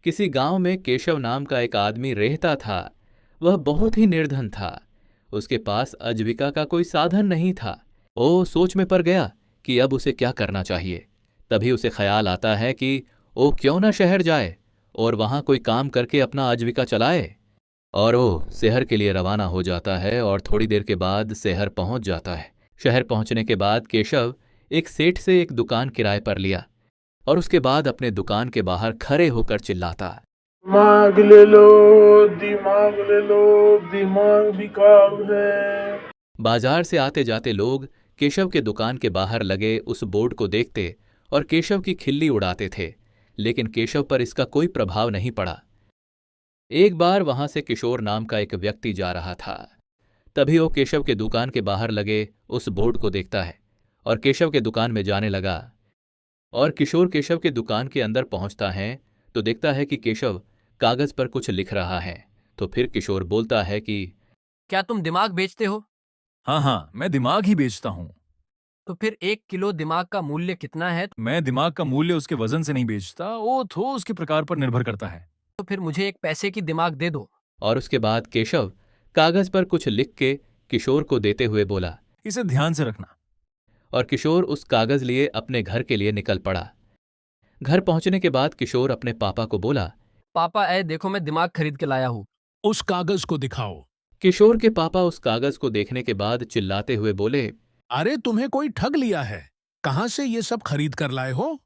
किसी गांव में केशव नाम का एक आदमी रहता था। वह बहुत ही निर्धन था। उसके पास आजीविका का कोई साधन नहीं था। वो सोच में पड़ गया कि अब उसे क्या करना चाहिए। तभी उसे ख्याल आता है कि वो क्यों ना शहर जाए और वहां कोई काम करके अपना आजीविका चलाए। और वो शहर के लिए रवाना हो जाता है और थोड़ी देर के बाद शहर पहुंच जाता है। शहर पहुंचने के बाद केशव एक सेठ से एक दुकान किराए पर लिया और उसके बाद अपने दुकान के बाहर खड़े होकर चिल्लाता। दिमाग ले लो, दिमाग ले लो, दिमाग बिकाऊ है। बाजार से आते जाते लोग केशव के दुकान के बाहर लगे उस बोर्ड को देखते और केशव की खिल्ली उड़ाते थे, लेकिन केशव पर इसका कोई प्रभाव नहीं पड़ा। एक बार वहां से किशोर नाम का एक व्यक्ति जा रहा था। तभी वो केशव के दुकान के बाहर लगे उस बोर्ड को देखता है और केशव के दुकान में जाने लगा। और किशोर केशव के दुकान के अंदर पहुंचता है तो देखता है कि केशव कागज पर कुछ लिख रहा है। तो फिर किशोर बोलता है कि क्या तुम दिमाग बेचते हो? हाँ हाँ, मैं दिमाग ही बेचता हूँ। तो फिर 1 किलो दिमाग का मूल्य कितना है? मैं दिमाग का मूल्य उसके वजन से नहीं बेचता, वो तो उसके प्रकार पर निर्भर करता है। तो फिर मुझे 1 पैसे की दिमाग दे दो। और उसके बाद केशव कागज पर कुछ लिख के किशोर को देते हुए बोला। इसे ध्यान से रखना। और किशोर उस कागज लिए अपने घर के लिए निकल पड़ा। घर पहुंचने के बाद किशोर अपने पापा को बोला। पापा, देखो मैं दिमाग खरीद के लाया हूँ। उस कागज को दिखाओ। किशोर के पापा उस कागज को देखने के बाद चिल्लाते हुए बोले। अरे तुम्हें कोई ठग लिया है। कहां से ये सब खरीद कर लाए हो?